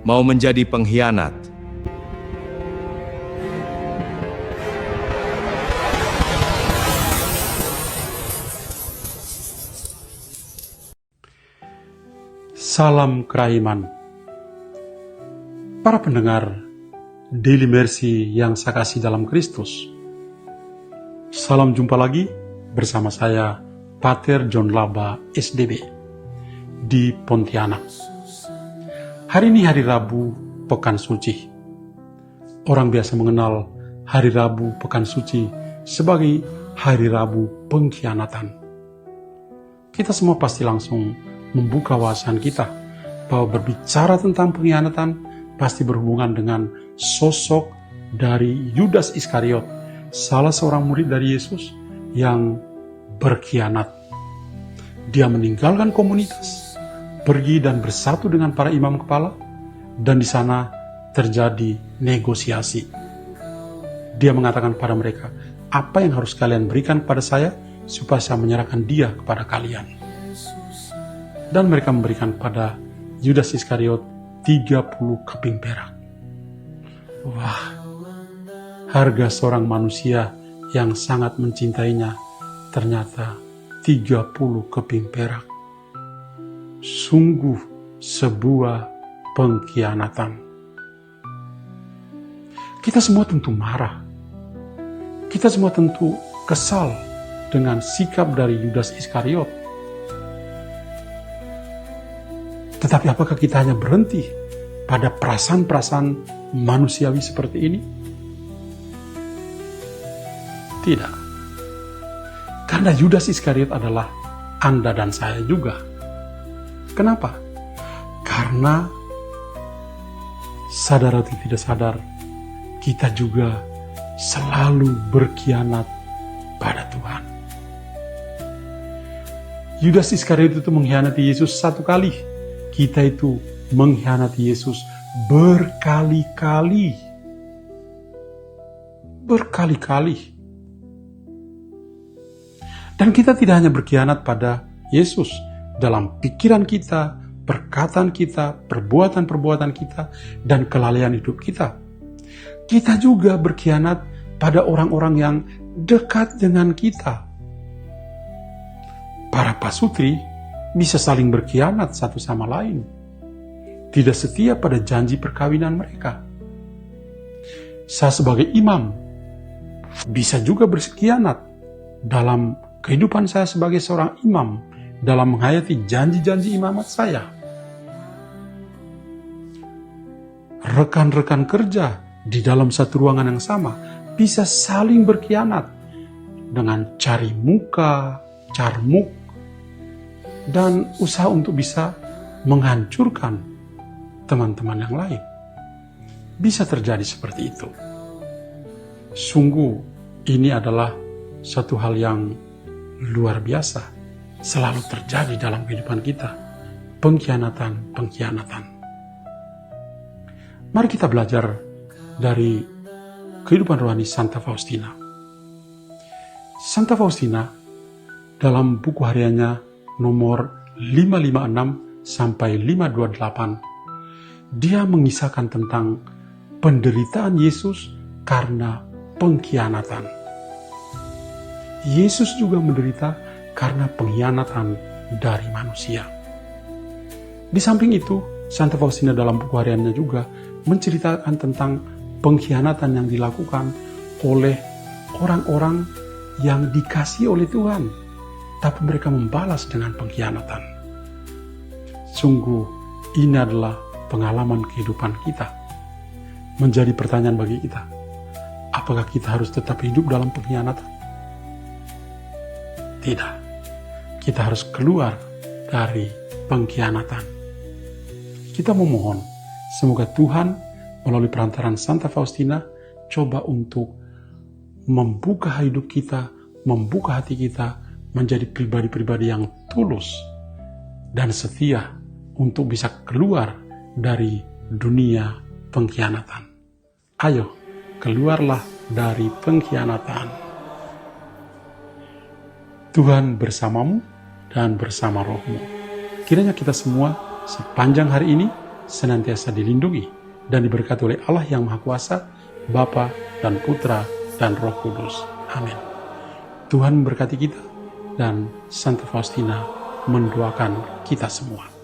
mau menjadi pengkhianat. Salam keraiman. Para pendengar Daily Mercy yang saya kasih dalam Kristus. Salam jumpa lagi bersama saya, Pater John Laba, SDB, di Pontianak. Hari ini hari Rabu, Pekan Suci. Orang biasa mengenal hari Rabu, Pekan Suci sebagai hari Rabu pengkhianatan. Kita semua pasti langsung membuka wawasan kita bahwa berbicara tentang pengkhianatan pasti berhubungan dengan sosok dari Yudas Iskariot, salah seorang murid dari Yesus yang berkhianat. Dia meninggalkan komunitas, pergi dan bersatu dengan para imam kepala, dan di sana terjadi negosiasi. Dia mengatakan pada mereka, apa yang harus kalian berikan kepada saya supaya saya menyerahkan dia kepada kalian. Dan mereka memberikan pada Yudas Iskariot 30 keping perak. Wah, harga seorang manusia yang sangat mencintainya ternyata 30 keping perak. Sungguh sebuah pengkhianatan. Kita semua tentu marah. Kita semua tentu kesal dengan sikap dari Yudas Iskariot. Tetapi apakah kita hanya berhenti pada perasaan-perasaan manusiawi seperti ini? Tidak. Karena Yudas Iskariot adalah Anda dan saya juga. Kenapa? Karena sadar atau tidak sadar, kita juga selalu berkhianat pada Tuhan. Yudas Iskariot itu mengkhianati Yesus satu kali. Kita itu mengkhianati Yesus berkali-kali. Berkali-kali. Dan kita tidak hanya berkhianat pada Yesus dalam pikiran kita, perkataan kita, perbuatan-perbuatan kita, dan kelalaian hidup kita. Kita juga berkhianat pada orang-orang yang dekat dengan kita. Para pasutri bisa saling berkhianat satu sama lain. Tidak setia pada janji perkawinan mereka. Saya sebagai imam bisa juga berkhianat dalam kehidupan saya sebagai seorang imam dalam menghayati janji-janji imamat saya. Rekan-rekan kerja di dalam satu ruangan yang sama bisa saling berkhianat dengan cari muka, carmuk, dan usaha untuk bisa menghancurkan teman-teman yang lain. Bisa terjadi seperti itu. Sungguh ini adalah satu hal yang luar biasa. Selalu terjadi dalam kehidupan kita. Pengkhianatan. Mari kita belajar dari kehidupan rohani Santa Faustina. Santa Faustina dalam buku hariannya nomor 556 sampai 528, dia mengisahkan tentang penderitaan Yesus karena pengkhianatan. Yesus juga menderita karena pengkhianatan dari manusia. Di samping itu, Santa Faustina dalam buku hariannya juga menceritakan tentang pengkhianatan yang dilakukan oleh orang-orang yang dikasihi oleh Tuhan, tapi mereka membalas dengan pengkhianatan. Sungguh, ini adalah pengalaman kehidupan kita. Menjadi pertanyaan bagi kita, apakah kita harus tetap hidup dalam pengkhianatan? Tidak. Kita harus keluar dari pengkhianatan. Kita memohon, semoga Tuhan melalui perantaran Santa Faustina coba untuk membuka hidup kita, membuka hati kita, menjadi pribadi-pribadi yang tulus dan setia untuk bisa keluar dari dunia pengkhianatan. Ayo, keluarlah dari pengkhianatan. Tuhan bersamamu dan bersama rohmu. Kiranya kita semua sepanjang hari ini senantiasa dilindungi dan diberkati oleh Allah yang Maha Kuasa, Bapa dan Putra dan Roh Kudus. Amin. Tuhan memberkati kita, dan Santa Faustina mendoakan kita semua.